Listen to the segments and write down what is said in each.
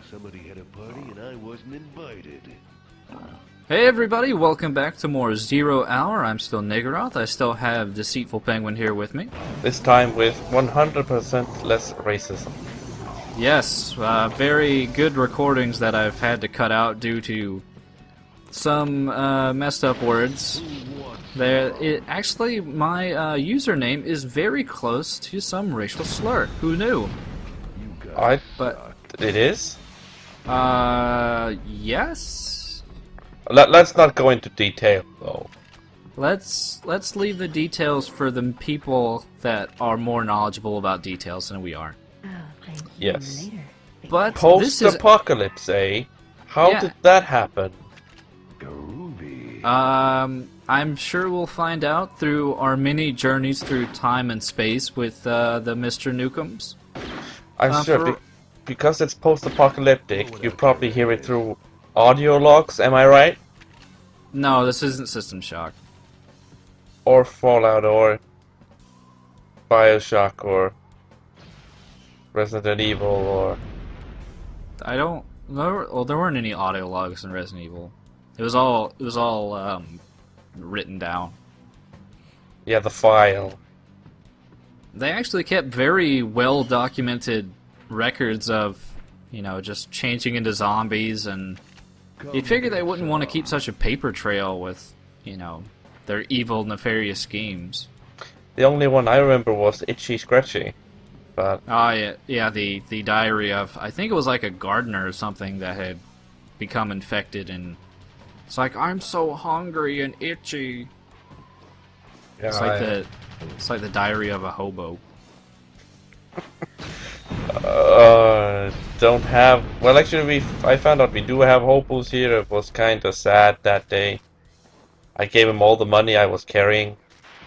Somebody had a party and I wasn't invited. Hey everybody, welcome back to more Zero Hour. I'm still Niggeroth. I still have Deceitful Penguin here with me. This time with 100% less racism. Yes, very good recordings that I've had to cut out due to some messed up words. Actually, my username is very close to some racial slur. Who knew? It is? Yes? Let's not go into detail, though. Let's leave the details for the people that are more knowledgeable about details than we are. Yes. But Post-apocalypse, eh? How did that happen? Groovy. I'm sure we'll find out through our many journeys through time and space with the Mr. Nukems. I'm sure, because it's post-apocalyptic, you probably hear it through audio logs, am I right? No, this isn't System Shock. Or Fallout, or Bioshock, or Resident Evil, or... I don't... Well, there weren't any audio logs in Resident Evil. It was all written down. Yeah, the file. They actually kept very well documented records of, you know, just changing into zombies, and you'd figure they wouldn't want to keep such a paper trail with, you know, their evil, nefarious schemes. The only one I remember was Itchy Scratchy. But oh yeah, the diary of, I think it was like a gardener or something that had become infected, and it's like, I'm so hungry and itchy. yeah, It's like the diary of a hobo. Don't have... Well, actually, I found out we do have hobos here. It was kind of sad that day. I gave him all the money I was carrying.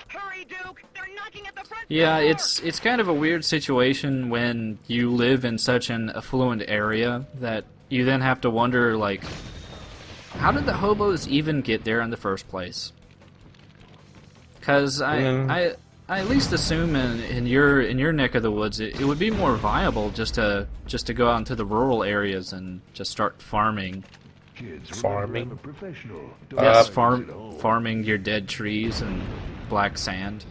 Hurry, Duke! They're knocking at the front Yeah, door! it's kind of a weird situation when you live in such an affluent area that you then have to wonder, like, how did the hobos even get there in the first place? Because I at least assume in your neck of the woods it would be more viable just to go out into the rural areas and just start farming. Kids, Farming? remember, I'm a professional. Yes, Don't sit home. farming your dead trees and black sand.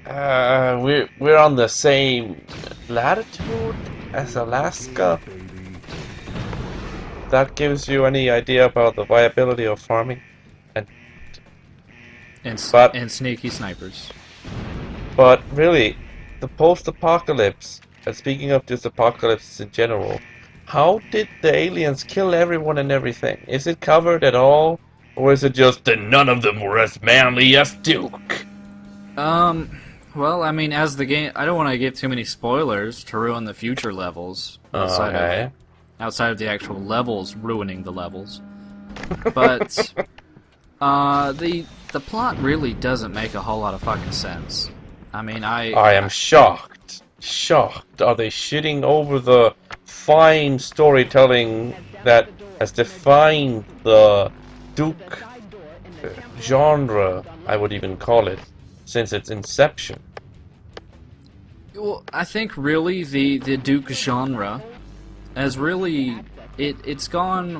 We're on the same latitude as Alaska. Baby. That gives you any idea about the viability of farming? And sneaky snipers. But really, the post-apocalypse, and speaking of just apocalypse in general, how did the aliens kill everyone and everything? Is it covered at all? Or is it just that none of them were as manly as Duke? Well, I mean, as the game, I don't want to give too many spoilers to ruin the future levels outside of the actual levels ruining the levels. But the plot really doesn't make a whole lot of fucking sense. I mean, I am shocked. Shocked. Are they shitting over the fine storytelling that has defined the Duke genre, I would even call it, since its inception? Well, I think really the Duke genre has really it's gone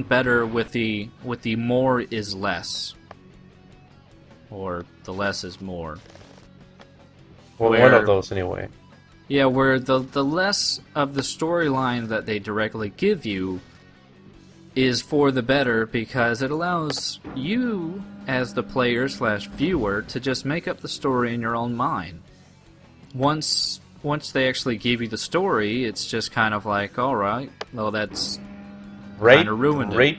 better with the more is less, or the less is more. Well, one of those anyway. Yeah, where the less of the storyline that they directly give you is for the better, because it allows you as the player/viewer to just make up the story in your own mind. Once they actually give you the story, it's just kind of like, alright, well, that's kind of ruined it.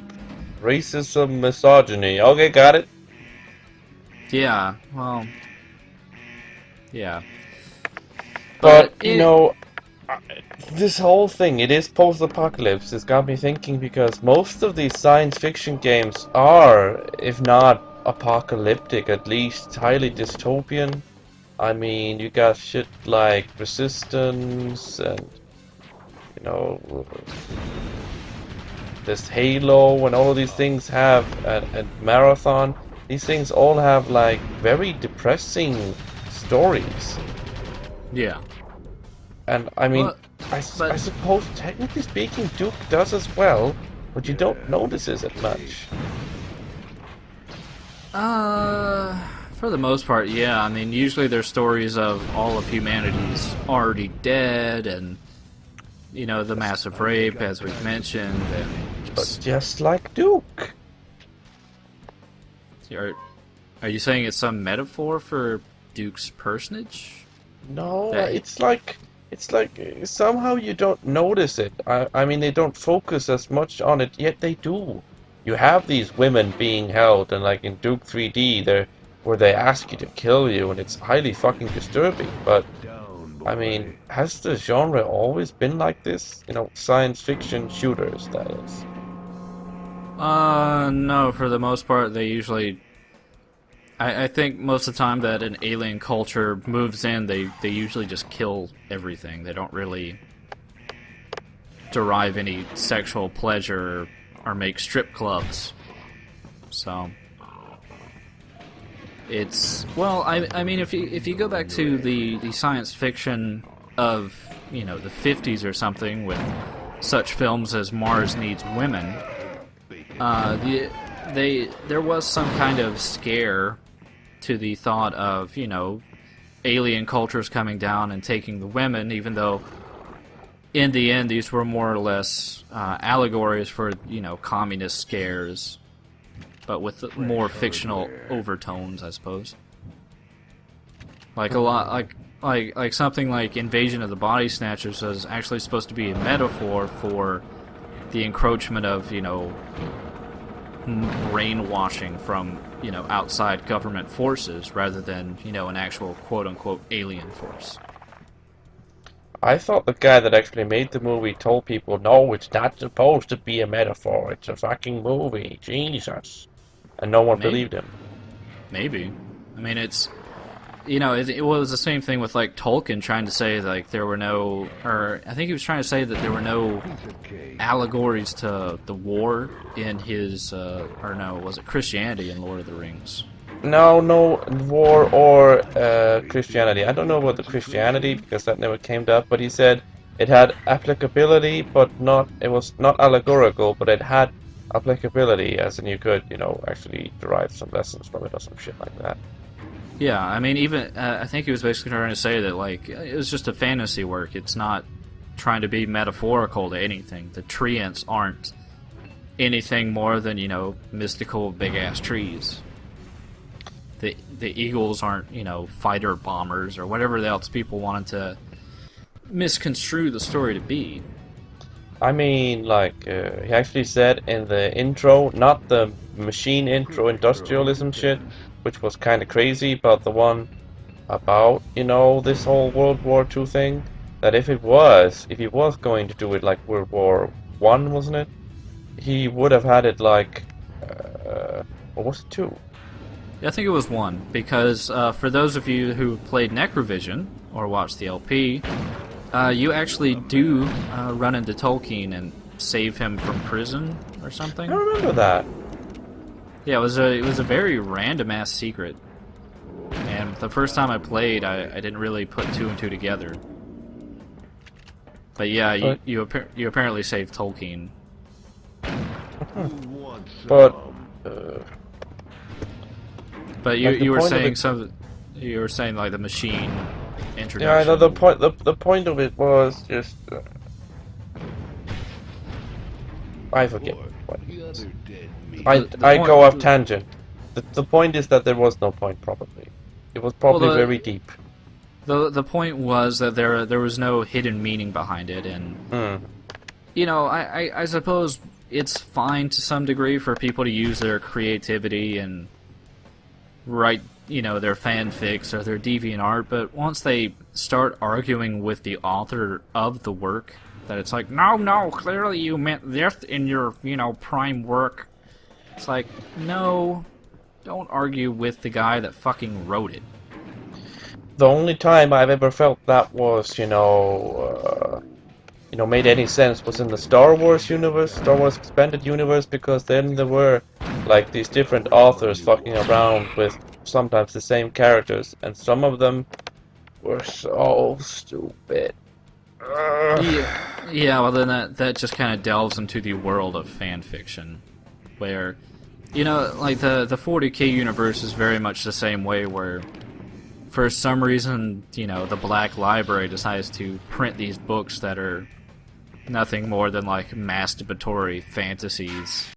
Racism, misogyny. Okay, got it. Yeah, well, yeah. But you know, this whole thing, it is post-apocalypse. It's got me thinking, because most of these science fiction games are, if not apocalyptic, at least highly dystopian. I mean, you got shit like Resistance, and, you know, this Halo, and all of these things have, and Marathon, these things all have, like, very depressing stories. Yeah. And I mean, Well, I but- suppose technically speaking, Duke does as well, but you don't notice it much. For the most part, yeah. I mean, usually there's stories of all of humanity's already dead, and you know, the massive rape, as we've mentioned, and But just like Duke. are you saying it's some metaphor for Duke's personage? No, That- it's like somehow you don't notice it. I mean, they don't focus as much on it, yet they do. You have these women being held, and like in Duke 3D, where they ask you to kill you, and it's highly fucking disturbing. But Down, I mean, has the genre always been like this? You know, science fiction shooters, that is. No, for the most part, they usually. I think most of the time that an alien culture moves in, they usually just kill everything. They don't really derive any sexual pleasure or make strip clubs. So it's well, I mean, if you go back to the science fiction of, you know, the 50s or something, with such films as Mars Needs Women, there was some kind of scare to the thought of, you know, alien cultures coming down and taking the women, even though in the end these were more or less allegories for, you know, communist scares, but with more fictional overtones, I suppose. Like a lot, like something like Invasion of the Body Snatchers was actually supposed to be a metaphor for the encroachment of, you know, brainwashing from, you know, outside government forces, rather than, you know, an actual quote-unquote alien force. I thought the guy that actually made the movie told people, no, it's not supposed to be a metaphor, it's a fucking movie, Jesus. And no one Maybe. believed him. Maybe. I mean, it's, you know, it was the same thing with, like, Tolkien trying to say, like, there were no, or I think he was trying to say that there were no piece of cake. allegories to the war in his, or no, was it Christianity in Lord of the Rings? No, war or Christianity. I don't know about the Christianity because that never came up, but he said it had applicability, but it was not allegorical, but it had applicability, as in you could, you know, actually derive some lessons from it or some shit like that. Yeah, I mean, even, I think he was basically trying to say that, like, it was just a fantasy work. It's not trying to be metaphorical to anything. The treants aren't anything more than, you know, mystical big-ass trees. The eagles aren't, you know, fighter bombers or whatever else people wanted to misconstrue the story to be. I mean, like, he actually said in the intro, not the machine intro industrialism shit, which was kind of crazy, but the one about, you know, this whole World War II thing, that if he was going to do it like World War One, wasn't it? He would have had it like, or was it two? Yeah, I think it was one, because for those of you who played Necrovision or watched the LP, you actually do run into Tolkien and save him from prison or something. I remember that. Yeah, it was a very random ass secret, and the first time I played, I didn't really put two and two together. But yeah, you apparently saved Tolkien. Who wants But some? But Like the you were point of saying it- you were saying like the machine yeah, introduction. the point of it was just I forget. What. The other dead meat. I The I point- go off tangent. The point is that there was no point probably. It was probably Well, the- very deep. The point was that there was no hidden meaning behind it, and Mm. you know, I suppose it's fine to some degree for people to use their creativity and write, you know, their fanfics or their deviant art, but once they start arguing with the author of the work, that it's like, no, clearly you meant this in your, you know, prime work. It's like, no, don't argue with the guy that fucking wrote it. The only time I've ever felt that was, made any sense was in the Star Wars universe, Star Wars expanded universe, because then there were like these different authors fucking around with sometimes the same characters, and some of them were so stupid. Yeah, well then that just kind of delves into the world of fan fiction, where, you know, like the 40K universe is very much the same way, where for some reason, you know, the Black Library decides to print these books that are nothing more than like masturbatory fantasies.